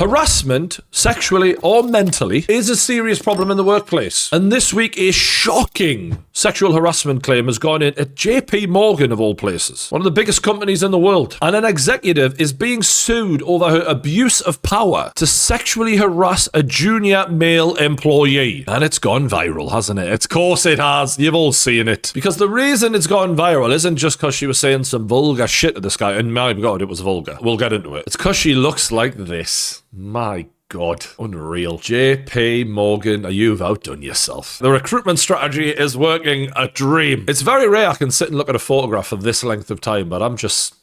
Harassment, sexually or mentally, is a serious problem in the workplace. And this week, a shocking sexual harassment claim has gone in at JP Morgan, of all places, one of the biggest companies in the world. And an executive is being sued over her abuse of power to sexually harass a junior male employee. And it's gone viral, hasn't it? Of course it has. You've all seen it. Because the reason it's gone viral isn't just because she was saying some vulgar shit to this guy. And my God, it was vulgar. We'll get into it. It's because she looks like this. My God, unreal. JP Morgan, you've outdone yourself. The recruitment strategy is working a dream. It's very rare I can sit and look at a photograph for this length of time, but I'm just...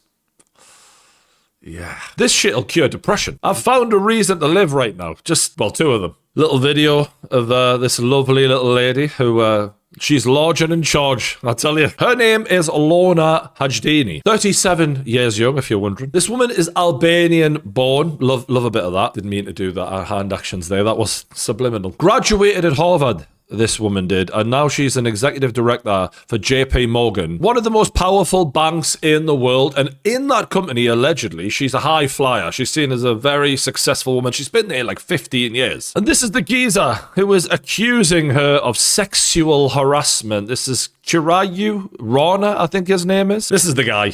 yeah. This shit'll cure depression. I've found a reason to live right now. Well, two of them. Little video of this lovely little lady who... she's large and in charge, I tell you. Her name is Lorna Hajdini. 37 years young, if you're wondering. This woman is Albanian born. Love a bit of that. Didn't mean to do that. Hand actions there. That was subliminal. Graduated at Harvard. This woman did, and now she's an executive director for JP Morgan, one of the most powerful banks in the world. And in that company, allegedly, she's a high flyer. She's seen as a very successful woman. She's been there like 15 years. And this is the geezer who is accusing her of sexual harassment. This is Chirayu Rana, I think his name is. This is the guy.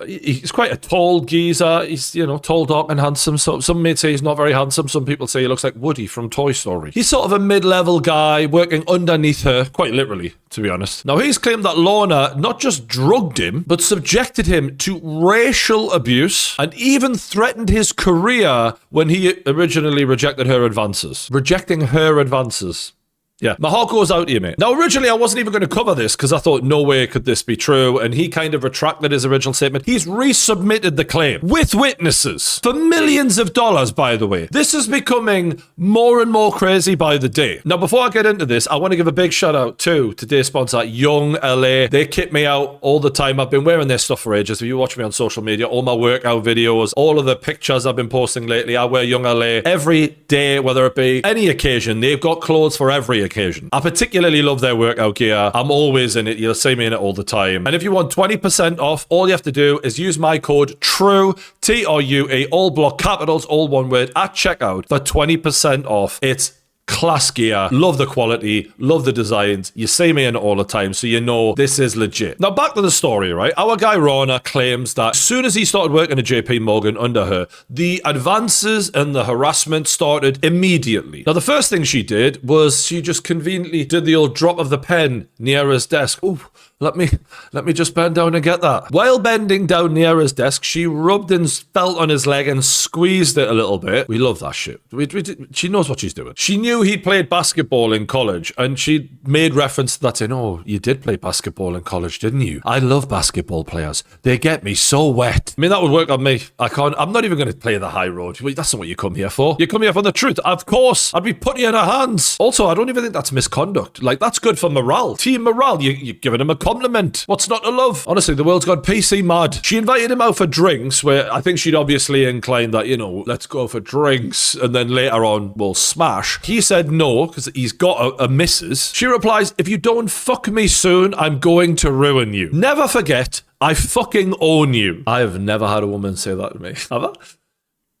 He's quite a tall geezer. He's, tall, dark, and handsome. So some may say he's not very handsome. Some people say he looks like Woody from Toy Story. He's sort of a mid-level guy working underneath her, quite literally, to be honest. Now, he's claimed that Lorna not just drugged him, but subjected him to racial abuse and even threatened his career when he originally rejected her advances. Rejecting her advances. Yeah, my heart goes out to you, mate. Now, originally, I wasn't even going to cover this because I thought, no way could this be true. And he kind of retracted his original statement. He's resubmitted the claim with witnesses for millions of dollars, by the way. This is becoming more and more crazy by the day. Now, before I get into this, I want to give a big shout out to today's sponsor, Young LA. They kit me out all the time. I've been wearing their stuff for ages. If you watch me on social media, all my workout videos, all of the pictures I've been posting lately, I wear Young LA every day, whether it be any occasion. They've got clothes for every occasion. I particularly love their workout gear. I'm always in it. You'll see me in it all the time. And if you want 20% off, all you have to do is use my code TRUE, T-R-U-E, all block capitals, all one word, at checkout for 20% off. It's class gear. Love the quality. Love the designs. You see me in it all the time, so you know this is legit. Now, back to the story, right? Our guy Rana claims that as soon as he started working at JP Morgan under her, the advances and the harassment started immediately. Now, the first thing she did was she just conveniently did the old drop of the pen near his desk. Ooh, let me just bend down and get that. While bending down near his desk, she rubbed and felt on his leg and squeezed it a little bit. We love that shit. She knows what she's doing. She knew he played basketball in college, and she made reference to that saying, oh, you did play basketball in college, didn't you? I love basketball players. They get me so wet. I mean, that would work on me. I'm not even going to play the high road. That's not what you come here for. You come here for the truth. Of course, I'd be putting you in her hands. Also, I don't even think that's misconduct. Like, that's good for morale. Team morale. You're giving him a compliment. What's not to love? Honestly, the world's gone PC mad. She invited him out for drinks, where I think she'd obviously inclined that, let's go for drinks, and then later on, we'll smash. He said no, because he's got a missus. She replies, if you don't fuck me soon, I'm going to ruin you. Never forget, I fucking own you. I have never had a woman say that to me. Have I?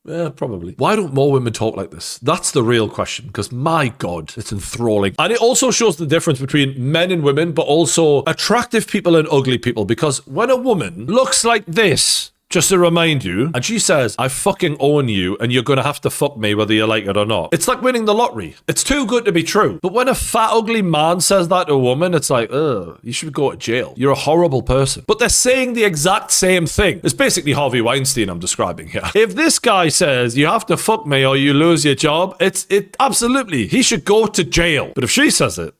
Yeah, probably. Why don't more women talk like this? That's the real question, because my God, it's enthralling. And it also shows the difference between men and women, but also attractive people and ugly people, because when a woman looks like this, just to remind you, and she says, I fucking own you, and you're gonna have to fuck me whether you like it or not. It's like winning the lottery. It's too good to be true. But when a fat, ugly man says that to a woman, it's like, ugh, you should go to jail. You're a horrible person. But they're saying the exact same thing. It's basically Harvey Weinstein I'm describing here. If this guy says, you have to fuck me or you lose your job, it absolutely, he should go to jail. But if she says it,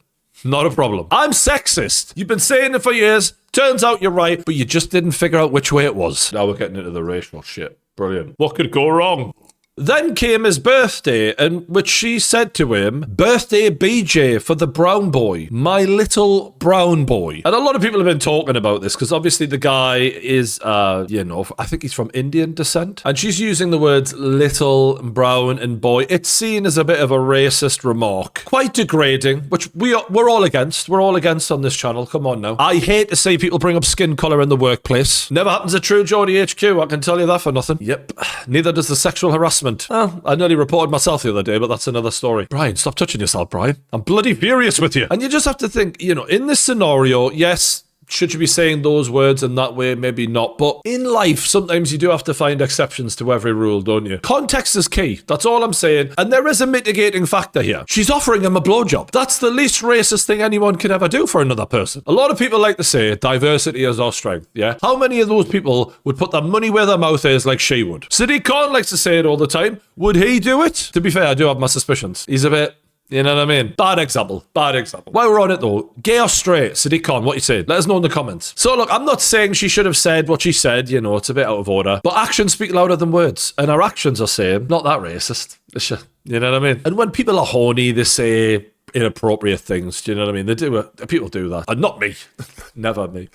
not a problem. I'm sexist. You've been saying it for years. Turns out you're right, but you just didn't figure out which way it was. Now we're getting into the racial shit. Brilliant. What could go wrong? Then came his birthday, in which she said to him, birthday BJ for the brown boy, my little brown boy. And a lot of people have been talking about this, because obviously the guy is, I think he's from Indian descent. And she's using the words little, brown, and boy. It's seen as a bit of a racist remark. Quite degrading, which we're all against. We're all against on this channel. Come on now. I hate to see people bring up skin colour in the workplace. Never happens at True Geordie HQ, I can tell you that for nothing. Yep. Neither does the sexual harassment harassment. Well, I nearly reported myself the other day, but that's another story. Brian, stop touching yourself, Brian. I'm bloody furious with you. And you just have to think, in this scenario, yes, should you be saying those words in that way? Maybe not. But in life, sometimes you do have to find exceptions to every rule, don't you? Context is key. That's all I'm saying. And there is a mitigating factor here. She's offering him a blowjob. That's the least racist thing anyone can ever do for another person. A lot of people like to say diversity is our strength, yeah? How many of those people would put their money where their mouth is like she would? Sadiq Khan likes to say it all the time. Would he do it? To be fair, I do have my suspicions. He's a bit... You know what I mean? Bad example. While we're on it though, gay or straight, Sadiq Khan, what you saying? Let us know in the comments. So look, I'm not saying she should have said what she said, it's a bit out of order, but actions speak louder than words, and her actions are saying, not that racist. You know what I mean? And when people are horny, they say inappropriate things, do you know what I mean? They do it. People do that. And not me. Never me.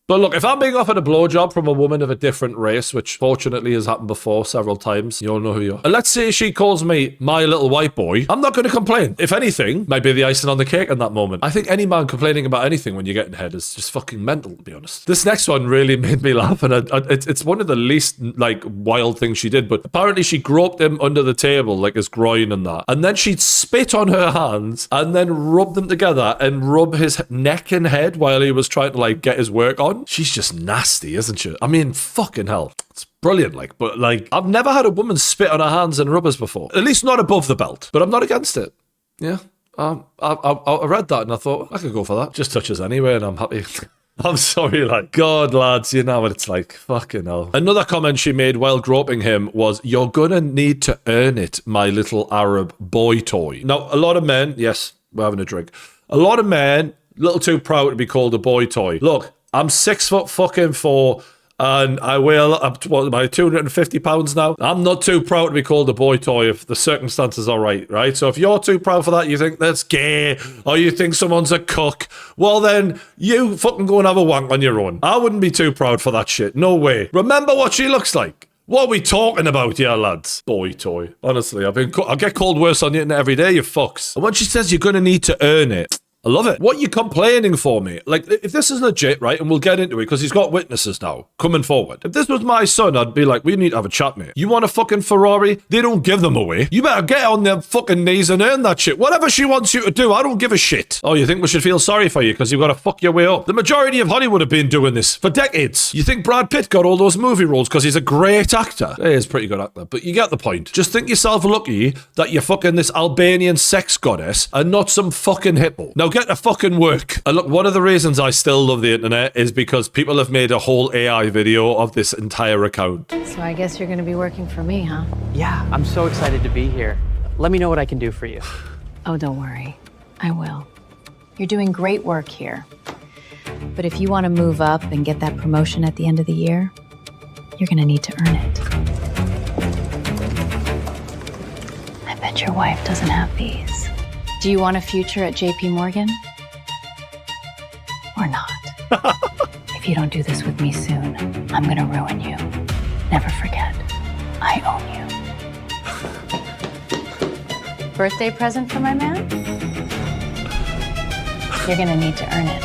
But look, if I'm being offered a blowjob from a woman of a different race, which fortunately has happened before several times, you all know who you are. And let's say she calls me my little white boy, I'm not going to complain. If anything, might be the icing on the cake in that moment. I think any man complaining about anything when you're getting head is just fucking mental, to be honest. This next one really made me laugh, and it's one of the least, wild things she did, but apparently she groped him under the table, like his groin and that. And then she'd spit on her hands and then rub them together and rub his neck and head while he was trying to, get his work on. She's just nasty, isn't she? I mean, fucking hell. It's brilliant, but I've never had a woman spit on her hands and rubbers before. At least not above the belt. But I'm not against it. Yeah. I read that and I thought, I could go for that. Just touches anyway and I'm happy. I'm sorry, God, lads, you know what it's like. Fucking hell. Another comment she made while groping him was, "You're gonna need to earn it, my little Arab boy toy." Now, a lot of men, yes, we're having a drink. A lot of men, a little too proud to be called a boy toy. Look, I'm 6'4" and I weigh up to about 250 pounds now. I'm not too proud to be called a boy toy if the circumstances are right? So if you're too proud for that, you think that's gay, or you think someone's a cuck, well then, you fucking go and have a wank on your own. I wouldn't be too proud for that shit. No way. Remember what she looks like. What are we talking about here, lads? Boy toy. Honestly, I get called worse on the internet every day, you fucks. And when she says you're gonna need to earn it, I love it. What are you complaining for, mate? If this is legit, right, and we'll get into it because he's got witnesses now coming forward. If this was my son, I'd be like, we need to have a chat, mate. You want a fucking Ferrari? They don't give them away. You better get on their fucking knees and earn that shit. Whatever she wants you to do, I don't give a shit. Oh, you think we should feel sorry for you because you've got to fuck your way up? The majority of Hollywood have been doing this for decades. You think Brad Pitt got all those movie roles because he's a great actor? He is a pretty good actor, but you get the point. Just think yourself lucky that you're fucking this Albanian sex goddess and not some fucking hippo. Now get to fucking work. And look, one of the reasons I still love the internet is because people have made a whole AI video of this entire account. So I guess you're going to be working for me, huh? Yeah, I'm so excited to be here. Let me know what I can do for you. Oh, don't worry. I will. You're doing great work here. But if you want to move up and get that promotion at the end of the year, you're going to need to earn it. I bet your wife doesn't have these. Do you want a future at JP Morgan? Or not? If you don't do this with me soon, I'm gonna ruin you. Never forget, I own you. Birthday present for my man? You're gonna need to earn it.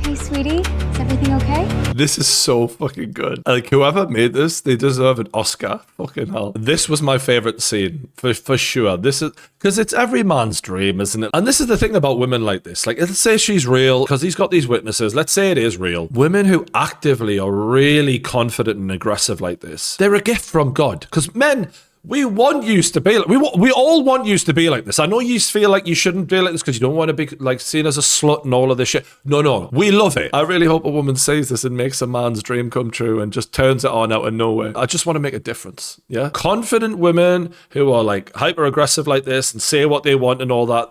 Hey, sweetie, is everything okay? This is so fucking good. Whoever made this, they deserve an Oscar. Fucking hell. This was my favorite scene, for sure. This is, because it's every man's dream, isn't it? And this is the thing about women like this. Let's say she's real, because he's got these witnesses. Let's say it is real. Women who actively are really confident and aggressive like this, they're a gift from God. Because men... We want you to be like, we all want you to be like this. I know you feel like you shouldn't be like this because you don't want to be seen as a slut and all of this shit. No, we love it. I really hope a woman says this and makes a man's dream come true and just turns it on out of nowhere. I just want to make a difference. Yeah, confident women who are hyper aggressive like this and say what they want and all that.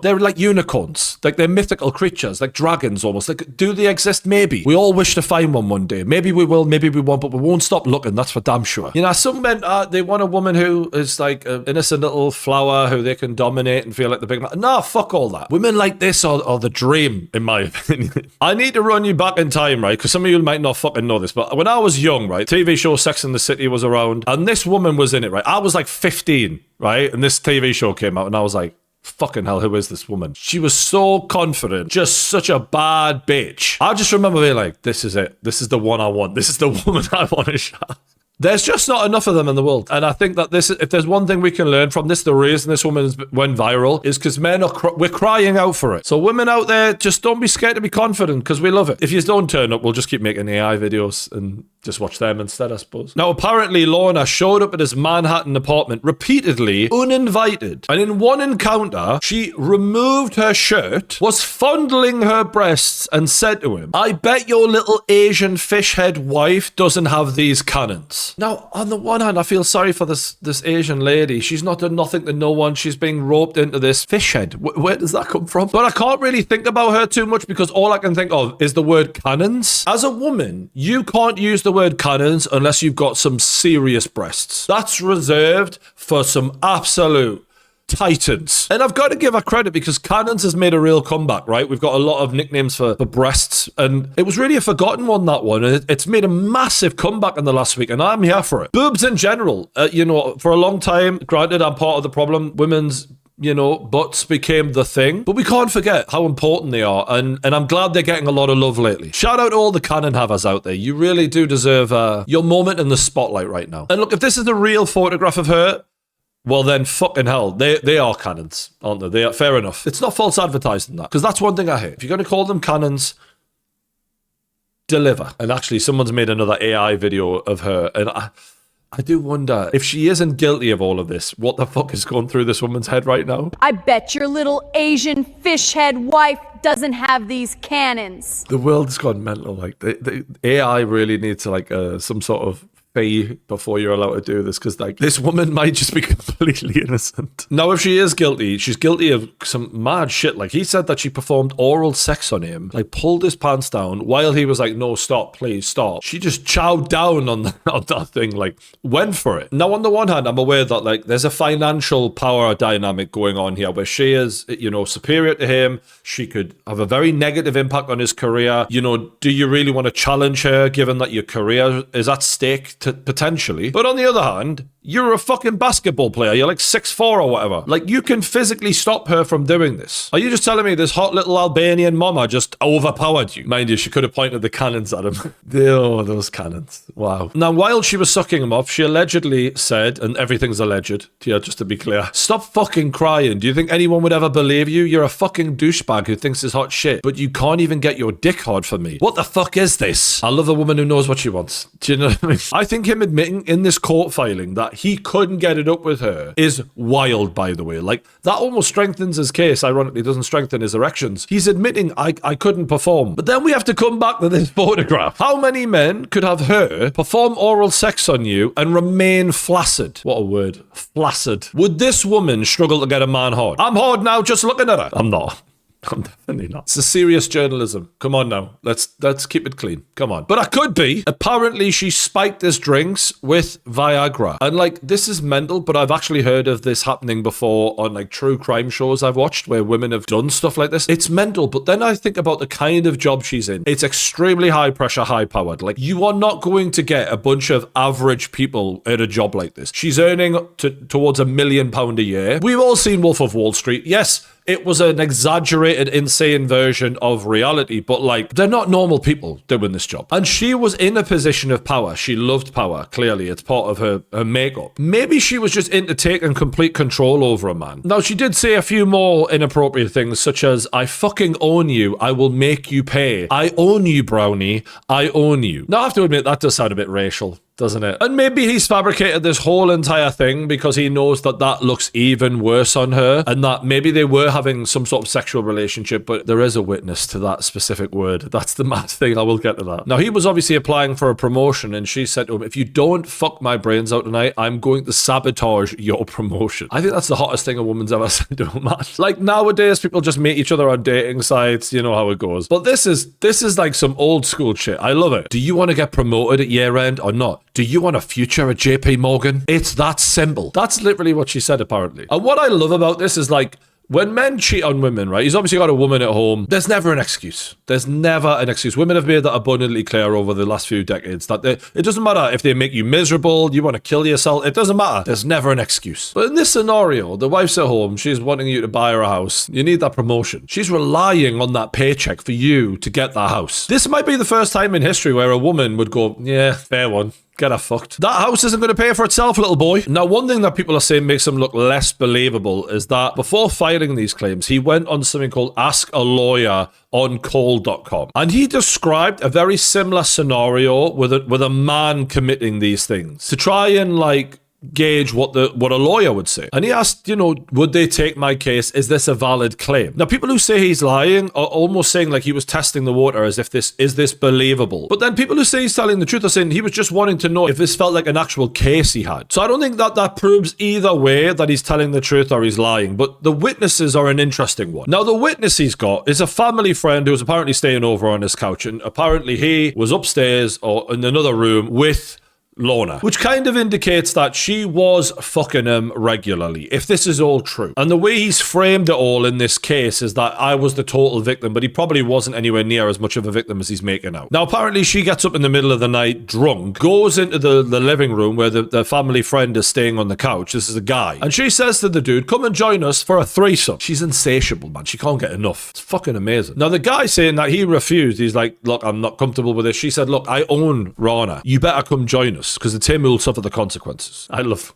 They're like unicorns. They're mythical creatures, like dragons almost. Do they exist? Maybe. We all wish to find one day. Maybe we will. Maybe we won't. But we won't stop looking. That's for damn sure. Some men they want a woman who is like an innocent little flower who they can dominate and feel like the big man. Nah, fuck all that. Women like this are the dream, in my opinion. I need to run you back in time, right? Because some of you might not fucking know this, but when I was young, right, TV show Sex and the City was around, and this woman was in it, right? I was like 15, right? And this TV show came out, and I was like, fucking hell, who is this woman? She was so confident, just such a bad bitch. I just remember being like, this is it. This is the one I want. This is the woman I want to shot. There's just not enough of them in the world. And I think that if there's one thing we can learn from this, the reason this woman went viral is because men we're crying out for it. So women out there, just don't be scared to be confident because we love it. If you don't turn up, we'll just keep making AI videos and just watch them instead, I suppose. Now, apparently, Lorna showed up at his Manhattan apartment repeatedly, uninvited. And in one encounter, she removed her shirt, was fondling her breasts, and said to him, I bet your little Asian fish head wife doesn't have these cannons. Now, on the one hand, I feel sorry for this Asian lady. She's not done nothing to no one. She's being roped into this fish head. Where does that come from? But I can't really think about her too much because all I can think of is the word cannons. As a woman, you can't use the word cannons unless you've got some serious breasts. That's reserved for some absolute titans. And I've got to give her credit because cannons has made a real comeback, right? We've got a lot of nicknames for breasts, and it was really a forgotten one, that one. And it's made a massive comeback in the last week, and I'm here for it. Boobs in general, for a long time, granted, I'm part of the problem. Women's butts became the thing. But we can't forget how important they are. And I'm glad they're getting a lot of love lately. Shout out to all the cannon havers out there. You really do deserve your moment in the spotlight right now. And look, if this is a real photograph of her, well then fucking hell, they are cannons, aren't they? They are, fair enough. It's not false advertising, that. Because that's one thing I hate. If you're going to call them cannons, deliver. And actually, someone's made another AI video of her. And I do wonder, if she isn't guilty of all of this, what the fuck is going through this woman's head right now? I bet your little Asian fish head wife doesn't have these cannons. The world's gone mental. Like, the AI really needs some sort of fee before you're allowed to do this, because this woman might just be completely innocent. Now, if she is guilty, she's guilty of some mad shit. Like, he said that she performed oral sex on him, pulled his pants down while he was like, no, stop, please stop. She just chowed down on that thing, went for it. Now, on the one hand, I'm aware that there's a financial power dynamic going on here where she is, superior to him. She could have a very negative impact on his career. Do you really want to challenge her given that your career is at stake? Potentially. But on the other hand, you're a fucking basketball player. You're 6'4" or whatever. You can physically stop her from doing this. Are you just telling me this hot little Albanian mama just overpowered you? Mind you, she could have pointed the cannons at him. Oh, those cannons. Wow. Now, while she was sucking him off, she allegedly said, and everything's alleged, just to be clear, stop fucking crying. Do you think anyone would ever believe you? You're a fucking douchebag who thinks it's hot shit, but you can't even get your dick hard for me. What the fuck is this? I love a woman who knows what she wants. Do you know what I mean? I think him admitting in this court filing that he couldn't get it up with her is wild, by the way. That almost strengthens his case. Ironically, doesn't strengthen his erections. He's admitting, I couldn't perform. But then we have to come back to this photograph. How many men could have her perform oral sex on you and remain flaccid? What a word. Flaccid. Would this woman struggle to get a man hard? I'm hard now just looking at her. I'm not. I'm definitely not. It's a serious journalism. Come on now. Let's keep it clean. Come on. But I could be. Apparently, she spiked his drinks with Viagra. And this is mental, but I've actually heard of this happening before on true crime shows I've watched where women have done stuff like this. It's mental, but then I think about the kind of job she's in. It's extremely high pressure, high powered. You are not going to get a bunch of average people at a job like this. She's earning towards £1 million a year. We've all seen Wolf of Wall Street. Yes, it was an exaggerated, insane version of reality, but they're not normal people doing this job. And she was in a position of power. She loved power, clearly. It's part of her makeup. Maybe she was just into taking complete control over a man. Now, she did say a few more inappropriate things, such as, I fucking own you. I will make you pay. I own you, Brownie. I own you. Now, I have to admit, that does sound a bit racial, doesn't it? And maybe he's fabricated this whole entire thing because he knows that looks even worse on her, and that maybe they were having some sort of sexual relationship, but there is a witness to that specific word. That's the mad thing. I will get to that. Now, he was obviously applying for a promotion, and she said to him, if you don't fuck my brains out tonight, I'm going to sabotage your promotion. I think that's the hottest thing a woman's ever said to a man. Nowadays, people just meet each other on dating sites. You know how it goes. But this is some old school shit. I love it. Do you want to get promoted at year end or not? Do you want a future at JP Morgan? It's that simple. That's literally what she said, apparently. And what I love about this is when men cheat on women, right, he's obviously got a woman at home. There's never an excuse. There's never an excuse. Women have made that abundantly clear over the last few decades that it doesn't matter if they make you miserable, you want to kill yourself. It doesn't matter. There's never an excuse. But in this scenario, the wife's at home. She's wanting you to buy her a house. You need that promotion. She's relying on that paycheck for you to get that house. This might be the first time in history where a woman would go, yeah, fair one. Get her fucked. That house isn't going to pay for itself, little boy. Now, one thing that people are saying makes him look less believable is that before filing these claims, he went on something called Ask a Lawyer on Call.com. And he described a very similar scenario with a man committing these things to try and gauge what a lawyer would say. And he asked, would they take my case? Is this a valid claim? Now, people who say he's lying are almost saying like he was testing the water as if is this believable? But then people who say he's telling the truth are saying he was just wanting to know if this felt like an actual case he had. So I don't think that proves either way that he's telling the truth or he's lying. But the witnesses are an interesting one. Now, the witness he's got is a family friend who was apparently staying over on his couch. And apparently he was upstairs or in another room with Lorna, which kind of indicates that she was fucking him regularly, if this is all true. And the way he's framed it all in this case is that I was the total victim, but he probably wasn't anywhere near as much of a victim as he's making out. Now, apparently she gets up in the middle of the night drunk, goes into the living room where the family friend is staying on the couch. This is a guy. And she says to the dude, come and join us for a threesome. She's insatiable, man. She can't get enough. It's fucking amazing. Now, the guy saying that he refused, he's like, look, I'm not comfortable with this. She said, look, I own Rana. You better come join us, because the Tim will suffer the consequences. I love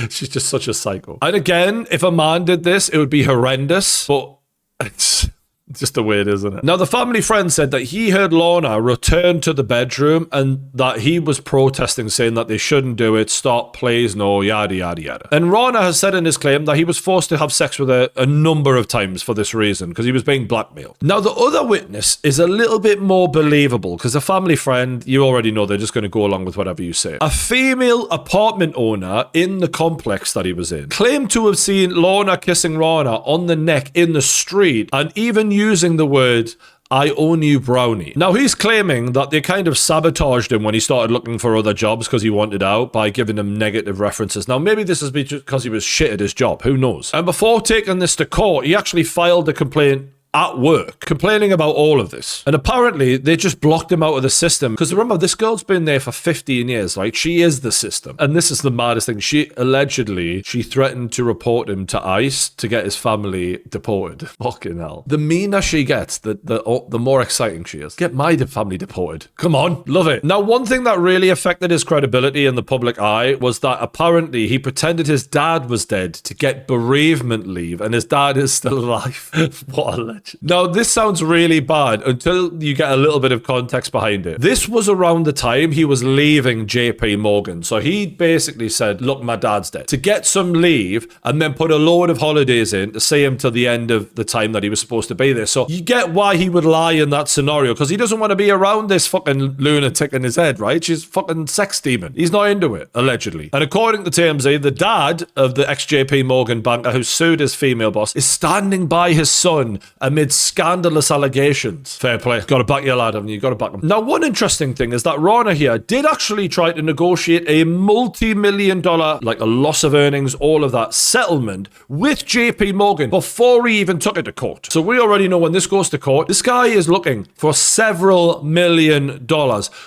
she's just such a psycho. And again, if a man did this, it would be horrendous, but it's just the way it is, isn't it? Now, the family friend said that he heard Lorna return to the bedroom and that he was protesting, saying that they shouldn't do it, stop, please, no, yada, yada, yada. And Lorna has said in his claim that he was forced to have sex with her a number of times for this reason, because he was being blackmailed. Now, the other witness is a little bit more believable, because a family friend, you already know they're just going to go along with whatever you say. A female apartment owner in the complex that he was in claimed to have seen Lorna kissing Rana on the neck in the street, and even using the word, I own you, brownie. Now, he's claiming that they kind of sabotaged him when he started looking for other jobs because he wanted out by giving him negative references. Now, maybe this is because he was shit at his job. Who knows? And before taking this to court, he actually filed a complaint at work, complaining about all of this. And apparently, they just blocked him out of the system. Because remember, this girl's been there for 15 years, right? She is the system. And this is the maddest thing. She threatened to report him to ICE to get his family deported. Fucking hell. The meaner she gets, the more exciting she is. Get my family deported. Come on. Love it. Now, one thing that really affected his credibility in the public eye was that apparently he pretended his dad was dead to get bereavement leave, and his dad is still alive. What a legend. Now, this sounds really bad until you get a little bit of context behind it. This was around the time he was leaving JP Morgan. So he basically said, look, my dad's dead, to get some leave and then put a load of holidays in to see him till the end of the time that he was supposed to be there. So you get why he would lie in that scenario, because he doesn't want to be around this fucking lunatic in his head, right? She's fucking sex demon. He's not into it, allegedly. And according to TMZ, the dad of the ex-JP Morgan banker who sued his female boss is standing by his son amid scandalous allegations. Fair play. Got to back your lad, haven't you? Got to back him. Now, one interesting thing is that Rana here did actually try to negotiate a multi-million-dollar, like a loss of earnings, all of that settlement with JP Morgan before he even took it to court. So we already know when this goes to court, this guy is looking for several $1 million,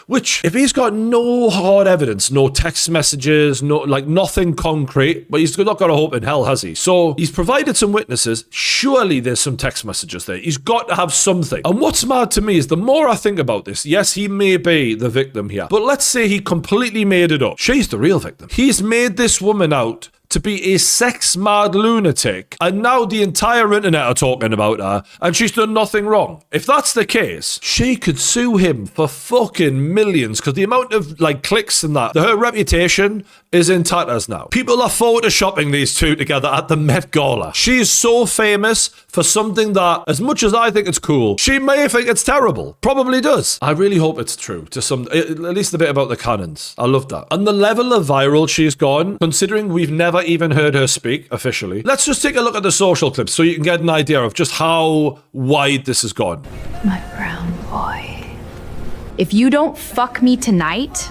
which if he's got no hard evidence, no text messages, nothing concrete, but he's not got a hope in hell, has he? So he's provided some witnesses. Surely there's some text messages there. He's got to have something. And what's mad to me is the more I think about this, yes, he may be the victim here, but let's say he completely made it up. She's the real victim. He's made this woman out to be a sex-mad lunatic, and now the entire internet are talking about her, and she's done nothing wrong. If that's the case, she could sue him for fucking millions, because the amount of clicks and that, her reputation is in tatters now. People are photoshopping these two together at the Met Gala. She's so famous for something that, as much as I think it's cool, she may think it's terrible. Probably does. I really hope it's true, at least a bit about the canons. I love that. And the level of viral she's gone, considering we've never even heard her speak officially. Let's just take a look at the social clips so you can get an idea of just how wide this has gone. My brown boy. If you don't fuck me tonight,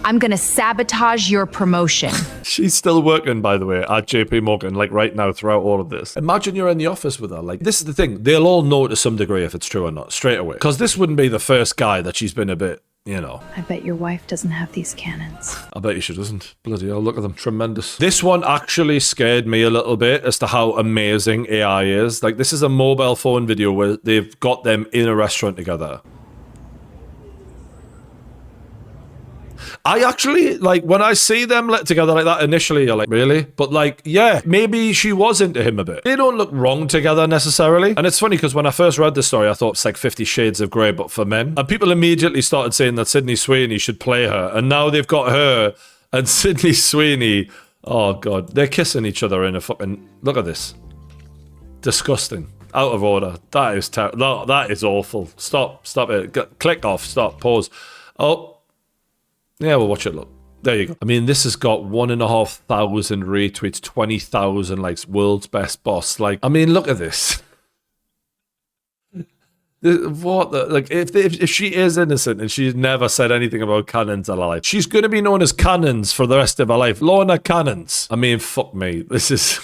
I'm gonna sabotage your promotion. She's still working, by the way, at JP Morgan, like right now throughout all of this. Imagine you're in the office with her. Like, this is the thing. They'll all know to some degree if it's true or not, straight away. Because this wouldn't be the first guy that she's been a bit, you know. I bet your wife doesn't have these cannons. I bet you she doesn't. Bloody hell, look at them. Tremendous. This one actually scared me a little bit as to how amazing AI is. Like, this is a mobile phone video where they've got them in a restaurant together. I actually, like, when I see them let together like that initially, you're like, really? But like, yeah, maybe she was into him a bit. They don't look wrong together necessarily. And it's funny because when I first read this story, I thought it's like 50 Shades of Grey, but for men. And people immediately started saying that Sydney Sweeney should play her. And now they've got her and Sydney Sweeney. Oh, God. They're kissing each other in a fucking... Look at this. Disgusting. Out of order. That is terrible. No, that is awful. Stop. Stop it. Click off. Stop. Pause. Oh. Yeah, we'll watch it. Look, there you go. I mean, this has got 1,500 retweets, 20,000 likes. World's best boss. Like, I mean, look at this. What the, like, if she is innocent and she's never said anything about cannons in her life, she's going to be known as Cannons for the rest of her life. Lorna Cannons. I mean, fuck me. This is.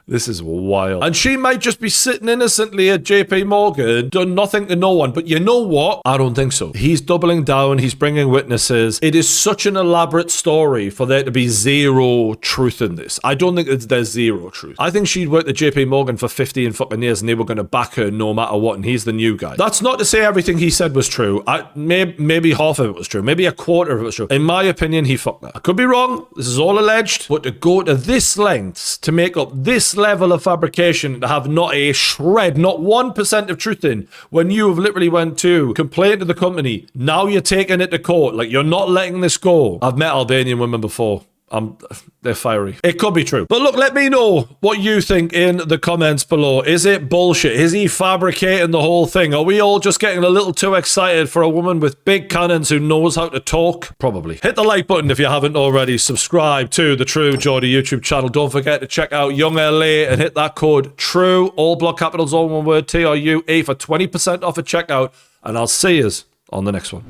This is wild. And she might just be sitting innocently at JP Morgan, done nothing to no one. But you know what? I don't think so. He's doubling down. He's bringing witnesses. It is such an elaborate story for there to be zero truth in this. I don't think there's zero truth. I think she'd worked at JP Morgan for 15 fucking years and they were going to back her no matter what. And he's the new guy. That's not to say everything he said was true. Maybe half of it was true. Maybe a quarter of it was true. In my opinion, he fucked her. I could be wrong. This is all alleged. But to go to this lengths to make up this level of fabrication, to have not a shred, not 1% of truth in, when you have literally went to complain to the company, now you're taking it to court, like you're not letting this go. I've met Albanian women before. They're fiery. It could be true. But look, let me know what you think in the comments below. Is it bullshit? Is he fabricating the whole thing? Are we all just getting a little too excited for a woman with big cannons who knows how to talk? Probably. Hit the like button if you haven't already. Subscribe to the True Geordie YouTube channel. Don't forget to check out Young LA and hit that code TRUE, all block capitals, all one word, TRUE, for 20% off at checkout. And I'll see you on the next one.